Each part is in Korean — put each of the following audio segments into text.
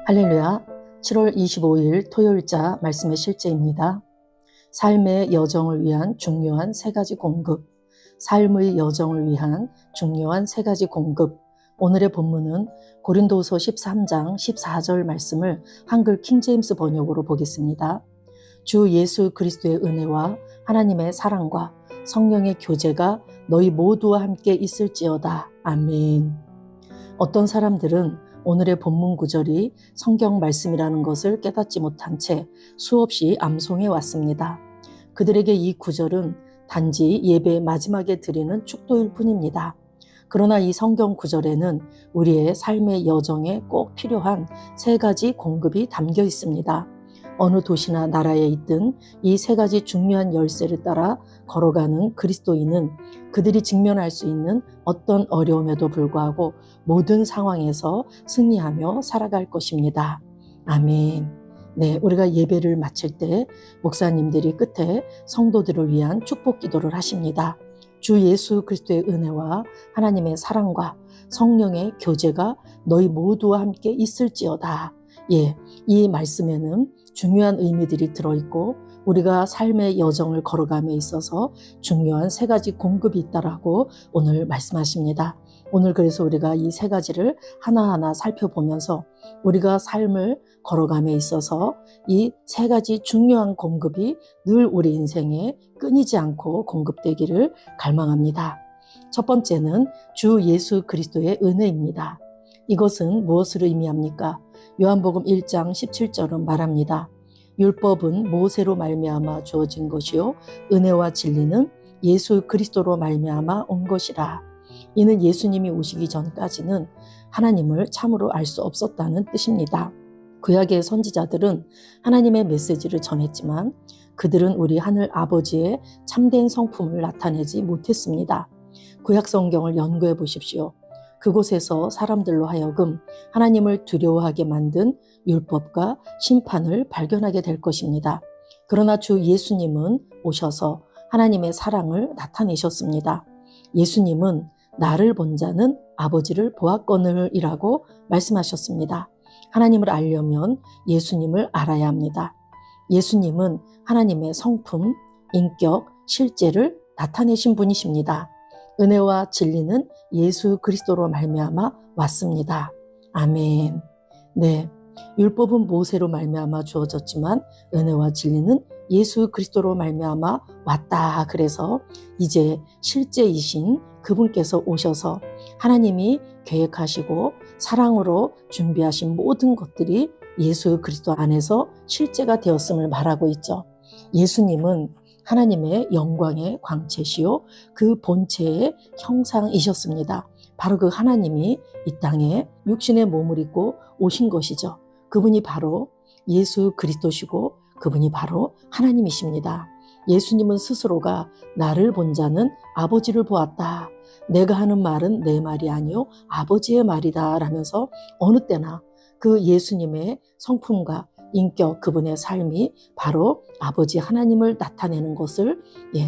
할렐루야. 7월 25일 토요일자 말씀의 실제입니다. 삶의 여정을 위한 중요한 세 가지 공급. 삶의 여정을 위한 중요한 세 가지 공급. 오늘의 본문은 고린도서 13장 14절 말씀을 한글 킹제임스 번역으로 보겠습니다. 주 예수 그리스도의 은혜와 하나님의 사랑과 성령의 교제가 너희 모두와 함께 있을지어다. 아멘. 어떤 사람들은 오늘의 본문 구절이 성경 말씀이라는 것을 깨닫지 못한 채 수없이 암송해 왔습니다. 그들에게 이 구절은 단지 예배 마지막에 드리는 축도일 뿐입니다. 그러나 이 성경 구절에는 우리의 삶의 여정에 꼭 필요한 세 가지 공급이 담겨 있습니다. 어느 도시나 나라에 있든 이 세 가지 중요한 열쇠를 따라 걸어가는 그리스도인은 그들이 직면할 수 있는 어떤 어려움에도 불구하고 모든 상황에서 승리하며 살아갈 것입니다. 아멘. 네, 우리가 예배를 마칠 때 목사님들이 끝에 성도들을 위한 축복 기도를 하십니다. 주 예수 그리스도의 은혜와 하나님의 사랑과 성령의 교제가 너희 모두와 함께 있을지어다. 예, 이 말씀에는 중요한 의미들이 들어있고 우리가 삶의 여정을 걸어감에 있어서 중요한 세 가지 공급이 있다라고 오늘 말씀하십니다. 오늘 그래서 우리가 이 세 가지를 하나하나 살펴보면서 우리가 삶을 걸어감에 있어서 이 세 가지 중요한 공급이 늘 우리 인생에 끊이지 않고 공급되기를 갈망합니다. 첫 번째는 주 예수 그리스도의 은혜입니다. 이것은 무엇을 의미합니까? 요한복음 1장 17절은 말합니다. 율법은 모세로 말미암아 주어진 것이요 은혜와 진리는 예수 그리스도로 말미암아 온 것이라. 이는 예수님이 오시기 전까지는 하나님을 참으로 알 수 없었다는 뜻입니다. 구약의 선지자들은 하나님의 메시지를 전했지만 그들은 우리 하늘 아버지의 참된 성품을 나타내지 못했습니다. 구약 성경을 연구해 보십시오. 그곳에서 사람들로 하여금 하나님을 두려워하게 만든 율법과 심판을 발견하게 될 것입니다. 그러나 주 예수님은 오셔서 하나님의 사랑을 나타내셨습니다. 예수님은 나를 본 자는 아버지를 보았거늘이라고 말씀하셨습니다. 하나님을 알려면 예수님을 알아야 합니다. 예수님은 하나님의 성품, 인격, 실제를 나타내신 분이십니다. 은혜와 진리는 예수 그리스도로 말미암아 왔습니다. 아멘. 네, 율법은 모세로 말미암아 주어졌지만 은혜와 진리는 예수 그리스도로 말미암아 왔다. 그래서 이제 실제이신 그분께서 오셔서 하나님이 계획하시고 사랑으로 준비하신 모든 것들이 예수 그리스도 안에서 실제가 되었음을 말하고 있죠. 예수님은 하나님의 영광의 광채시요 그 본체의 형상이셨습니다. 바로 그 하나님이 이 땅에 육신의 몸을 입고 오신 것이죠. 그분이 바로 예수 그리스도시고 그분이 바로 하나님이십니다. 예수님은 스스로가 나를 본 자는 아버지를 보았다. 내가 하는 말은 내 말이 아니요 아버지의 말이다 라면서 어느 때나 그 예수님의 성품과 인격, 그분의 삶이 바로 아버지 하나님을 나타내는 것을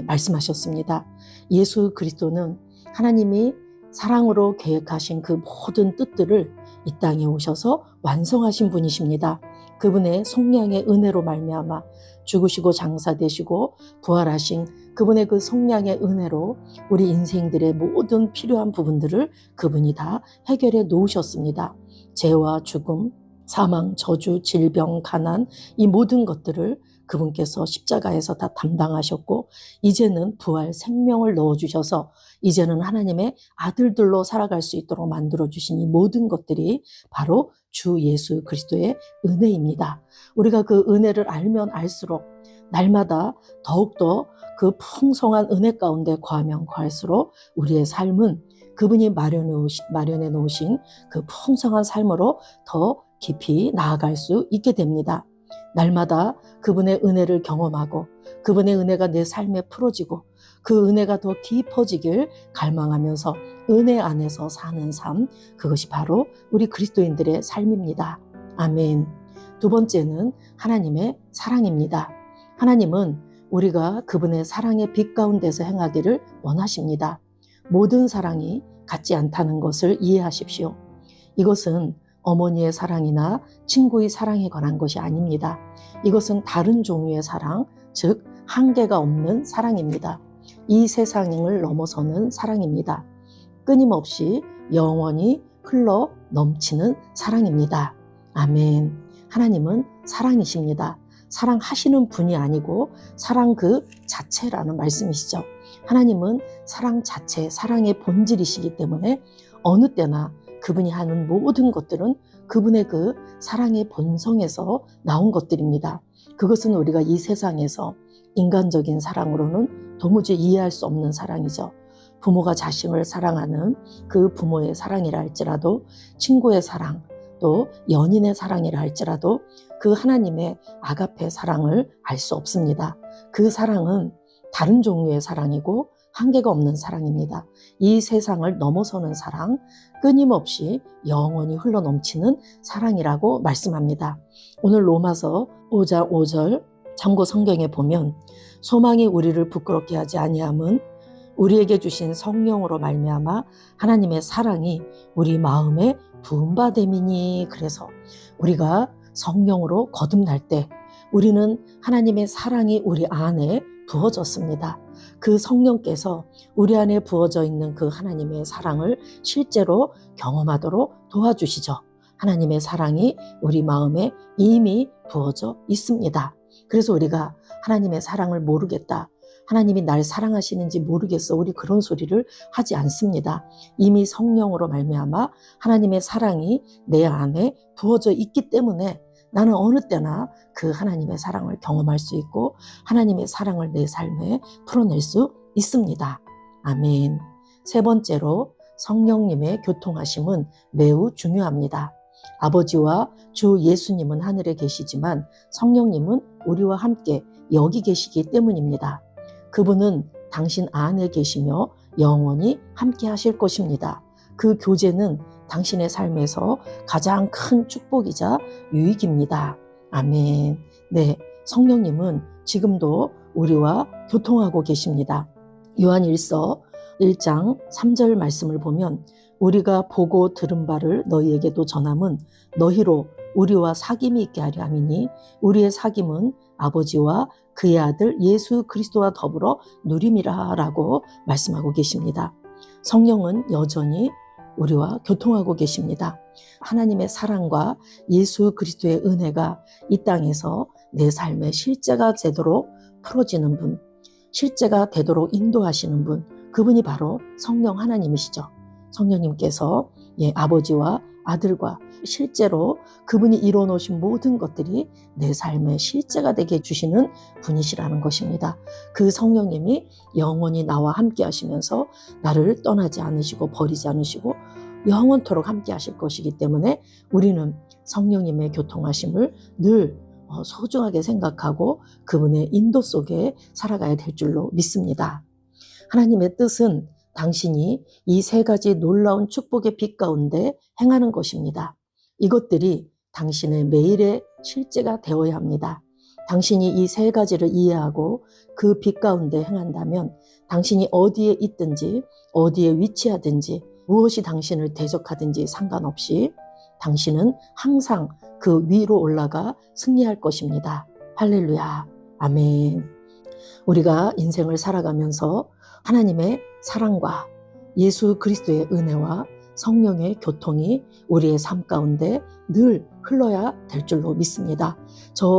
말씀하셨습니다. 예수 그리스도는 하나님이 사랑으로 계획하신 그 모든 뜻들을 이 땅에 오셔서 완성하신 분이십니다. 그분의 속량의 은혜로 말미암아 죽으시고 장사되시고 부활하신 그분의 그 속량의 은혜로 우리 인생들의 모든 필요한 부분들을 그분이 다 해결해 놓으셨습니다. 죄와 죽음, 사망, 저주, 질병, 가난 이 모든 것들을 그분께서 십자가에서 다 담당하셨고 이제는 부활 생명을 넣어주셔서 이제는 하나님의 아들들로 살아갈 수 있도록 만들어주신 이 모든 것들이 바로 주 예수 그리스도의 은혜입니다. 우리가 그 은혜를 알면 알수록 날마다 더욱더 그 풍성한 은혜 가운데 거하면 거할수록 우리의 삶은 그분이 마련해 놓으신 그 풍성한 삶으로 더 깊이 나아갈 수 있게 됩니다. 날마다 그분의 은혜를 경험하고 그분의 은혜가 내 삶에 풀어지고 그 은혜가 더 깊어지길 갈망하면서 은혜 안에서 사는 삶, 그것이 바로 우리 그리스도인들의 삶입니다. 아멘. 두 번째는 하나님의 사랑입니다. 하나님은 우리가 그분의 사랑의 빛 가운데서 행하기를 원하십니다. 모든 사랑이 같지 않다는 것을 이해하십시오. 이것은 어머니의 사랑이나 친구의 사랑에 관한 것이 아닙니다. 이것은 다른 종류의 사랑, 즉 한계가 없는 사랑입니다. 이 세상을 넘어서는 사랑입니다. 끊임없이 영원히 흘러 넘치는 사랑입니다. 아멘. 하나님은 사랑이십니다. 사랑하시는 분이 아니고 사랑 그 자체라는 말씀이시죠. 하나님은 사랑 자체, 사랑의 본질이시기 때문에 어느 때나 그분이 하는 모든 것들은 그분의 그 사랑의 본성에서 나온 것들입니다. 그것은 우리가 이 세상에서 인간적인 사랑으로는 도무지 이해할 수 없는 사랑이죠. 부모가 자식을 사랑하는 그 부모의 사랑이라 할지라도, 친구의 사랑, 또 연인의 사랑이라 할지라도 그 하나님의 아가페 사랑을 알 수 없습니다. 그 사랑은 다른 종류의 사랑이고 한계가 없는 사랑입니다. 이 세상을 넘어서는 사랑, 끊임없이 영원히 흘러넘치는 사랑이라고 말씀합니다. 오늘 로마서 5장 5절 참고 성경에 보면 소망이 우리를 부끄럽게 하지 아니함은 우리에게 주신 성령으로 말미암아 하나님의 사랑이 우리 마음에 부은 바 됨이니. 그래서 우리가 성령으로 거듭날 때 우리는 하나님의 사랑이 우리 안에 부어졌습니다. 그 성령께서 우리 안에 부어져 있는 그 하나님의 사랑을 실제로 경험하도록 도와주시죠. 하나님의 사랑이 우리 마음에 이미 부어져 있습니다. 그래서 우리가 하나님의 사랑을 모르겠다, 하나님이 날 사랑하시는지 모르겠어, 우리 그런 소리를 하지 않습니다. 이미 성령으로 말미암아 하나님의 사랑이 내 안에 부어져 있기 때문에 나는 어느 때나 그 하나님의 사랑을 경험할 수 있고 하나님의 사랑을 내 삶에 풀어낼 수 있습니다. 아멘. 세 번째로 성령님의 교통하심은 매우 중요합니다. 아버지와 주 예수님은 하늘에 계시지만 성령님은 우리와 함께 여기 계시기 때문입니다. 그분은 당신 안에 계시며 영원히 함께 하실 것입니다. 그 교제는 당신의 삶에서 가장 큰 축복이자 유익입니다. 아멘. 네, 성령님은 지금도 우리와 교통하고 계십니다. 요한일서 1장 3절 말씀을 보면 우리가 보고 들은 바를 너희에게도 전함은 너희로 우리와 사귐이 있게 하려 함이니 우리의 사귐은 아버지와 그의 아들 예수 그리스도와 더불어 누림이라 라고 말씀하고 계십니다. 성령은 여전히 우리와 교통하고 계십니다. 하나님의 사랑과 예수 그리스도의 은혜가 이 땅에서 내 삶의 실제가 되도록 풀어지는 분, 실제가 되도록 인도하시는 분, 그분이 바로 성령 하나님이시죠. 성령님께서 아버지와 아들과 실제로 그분이 이뤄놓으신 모든 것들이 내 삶의 실제가 되게 해주시는 분이시라는 것입니다. 그 성령님이 영원히 나와 함께 하시면서 나를 떠나지 않으시고 버리지 않으시고 영원토록 함께 하실 것이기 때문에 우리는 성령님의 교통하심을 늘 소중하게 생각하고 그분의 인도 속에 살아가야 될 줄로 믿습니다. 하나님의 뜻은 당신이 이 세 가지 놀라운 축복의 빛 가운데 행하는 것입니다. 이것들이 당신의 매일의 실제가 되어야 합니다. 당신이 이 세 가지를 이해하고 그 빛 가운데 행한다면 당신이 어디에 있든지 어디에 위치하든지 무엇이 당신을 대적하든지 상관없이 당신은 항상 그 위로 올라가 승리할 것입니다. 할렐루야. 아멘. 우리가 인생을 살아가면서 하나님의 사랑과 예수 그리스도의 은혜와 성령의 교통이 우리의 삶 가운데 늘 흘러야 될 줄로 믿습니다.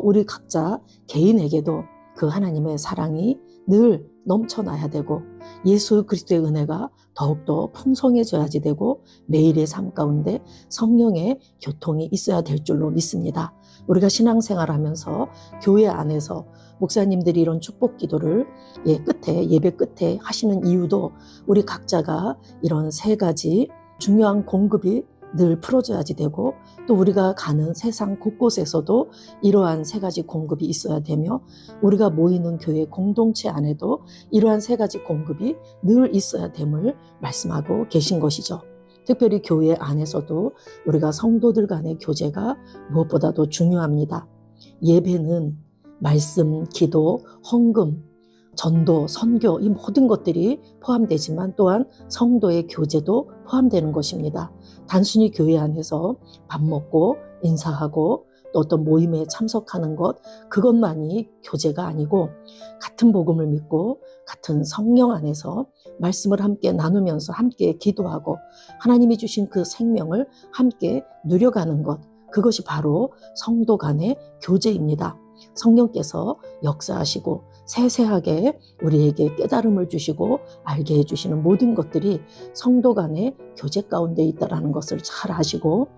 우리 각자 개인에게도 그 하나님의 사랑이 늘 넘쳐나야 되고 예수 그리스도의 은혜가 더욱더 풍성해져야지 되고 매일의 삶 가운데 성령의 교통이 있어야 될 줄로 믿습니다. 우리가 신앙생활하면서 교회 안에서 목사님들이 이런 축복 기도를 예배 끝에 하시는 이유도 우리 각자가 이런 세 가지 중요한 공급이 늘 풀어져야지 되고 또 우리가 가는 세상 곳곳에서도 이러한 세 가지 공급이 있어야 되며 우리가 모이는 교회 공동체 안에도 이러한 세 가지 공급이 늘 있어야 됨을 말씀하고 계신 것이죠. 특별히 교회 안에서도 우리가 성도들 간의 교제가 무엇보다도 중요합니다. 예배는 말씀, 기도, 헌금, 전도, 선교 이 모든 것들이 포함되지만 또한 성도의 교제도 포함되는 것입니다. 단순히 교회 안에서 밥 먹고 인사하고 또 어떤 모임에 참석하는 것, 그것만이 교제가 아니고 같은 복음을 믿고 같은 성령 안에서 말씀을 함께 나누면서 함께 기도하고 하나님이 주신 그 생명을 함께 누려가는 것, 그것이 바로 성도 간의 교제입니다. 성령께서 역사하시고 세세하게 우리에게 깨달음을 주시고 알게 해주시는 모든 것들이 성도 간의 교제 가운데 있다는 것을 잘 아시고,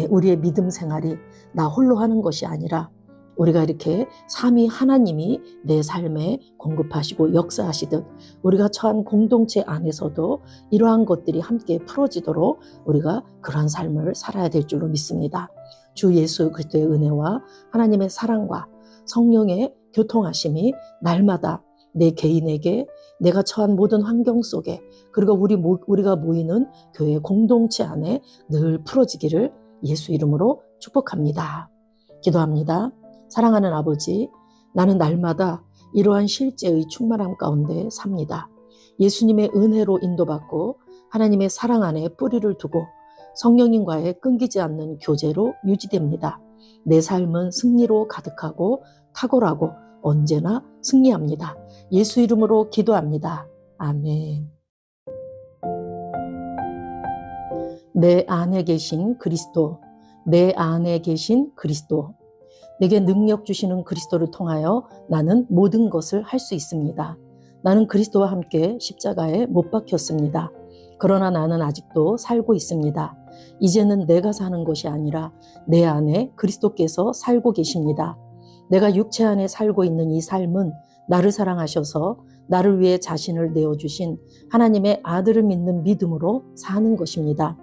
우리의 믿음 생활이 나 홀로 하는 것이 아니라 우리가 이렇게 삼위 하나님이 내 삶에 공급하시고 역사하시듯 우리가 처한 공동체 안에서도 이러한 것들이 함께 풀어지도록 우리가 그러한 삶을 살아야 될 줄로 믿습니다. 주 예수 그리스도의 은혜와 하나님의 사랑과 성령의 교통하심이 날마다 내 개인에게, 내가 처한 모든 환경 속에, 그리고 우리가 모이는 교회 공동체 안에 늘 풀어지기를 예수 이름으로 축복합니다. 기도합니다. 사랑하는 아버지, 나는 날마다 이러한 실제의 충만함 가운데 삽니다. 예수님의 은혜로 인도받고 하나님의 사랑 안에 뿌리를 두고 성령님과의 끊기지 않는 교제로 유지됩니다. 내 삶은 승리로 가득하고 탁월하고 언제나 승리합니다. 예수 이름으로 기도합니다. 아멘. 내 안에 계신 그리스도, 내 안에 계신 그리스도. 내게 능력 주시는 그리스도를 통하여 나는 모든 것을 할 수 있습니다. 나는 그리스도와 함께 십자가에 못 박혔습니다. 그러나 나는 아직도 살고 있습니다. 이제는 내가 사는 것이 아니라 내 안에 그리스도께서 살고 계십니다. 내가 육체 안에 살고 있는 이 삶은 나를 사랑하셔서 나를 위해 자신을 내어주신 하나님의 아들을 믿는 믿음으로 사는 것입니다.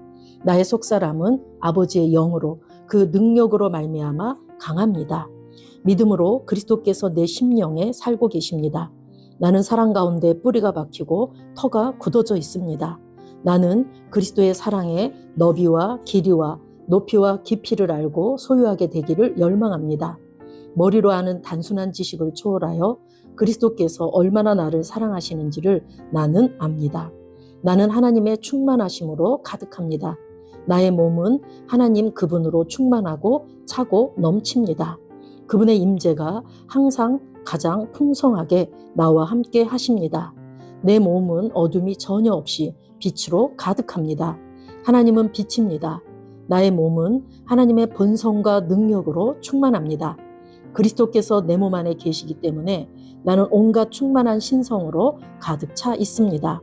나의 속사람은 아버지의 영으로 그 능력으로 말미암아 강합니다. 믿음으로 그리스도께서 내 심령에 살고 계십니다. 나는 사랑 가운데 뿌리가 박히고 터가 굳어져 있습니다. 나는 그리스도의 사랑의 너비와 길이와 높이와 깊이를 알고 소유하게 되기를 열망합니다. 머리로 아는 단순한 지식을 초월하여 그리스도께서 얼마나 나를 사랑하시는지를 나는 압니다. 나는 하나님의 충만하심으로 가득합니다. 나의 몸은 하나님 그분으로 충만하고 차고 넘칩니다. 그분의 임재가 항상 가장 풍성하게 나와 함께 하십니다. 내 몸은 어둠이 전혀 없이 빛으로 가득합니다. 하나님은 빛입니다. 나의 몸은 하나님의 본성과 능력으로 충만합니다. 그리스도께서 내 몸 안에 계시기 때문에 나는 온갖 충만한 신성으로 가득 차 있습니다.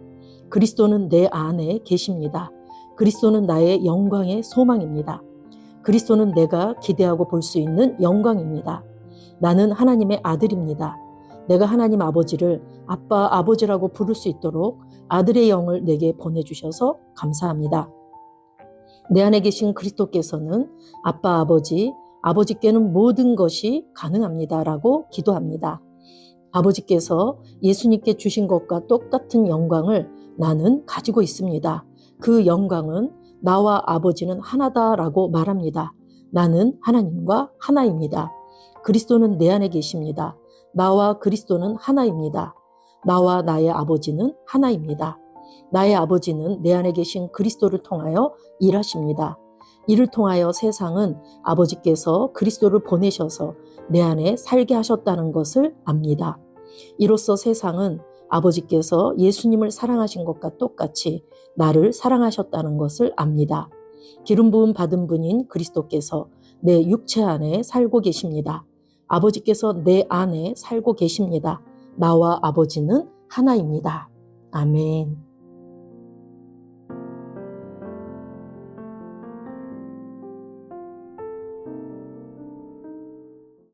그리스도는 내 안에 계십니다. 그리스도는 나의 영광의 소망입니다. 그리스도는 내가 기대하고 볼 수 있는 영광입니다. 나는 하나님의 아들입니다. 내가 하나님 아버지를 아빠, 아버지라고 부를 수 있도록 아들의 영을 내게 보내주셔서 감사합니다. 내 안에 계신 그리스도께서는 아빠, 아버지께는 모든 것이 가능합니다라고 기도합니다. 아버지께서 예수님께 주신 것과 똑같은 영광을 나는 가지고 있습니다. 그 영광은 나와 아버지는 하나다라고 말합니다. 나는 하나님과 하나입니다. 그리스도는 내 안에 계십니다. 나와 그리스도는 하나입니다. 나와 나의 아버지는 하나입니다. 나의 아버지는 내 안에 계신 그리스도를 통하여 일하십니다. 이를 통하여 세상은 아버지께서 그리스도를 보내셔서 내 안에 살게 하셨다는 것을 압니다. 이로써 세상은 아버지께서 예수님을 사랑하신 것과 똑같이 나를 사랑하셨다는 것을 압니다. 기름 부음 받은 분인 그리스도께서 내 육체 안에 살고 계십니다. 아버지께서 내 안에 살고 계십니다. 나와 아버지는 하나입니다. 아멘.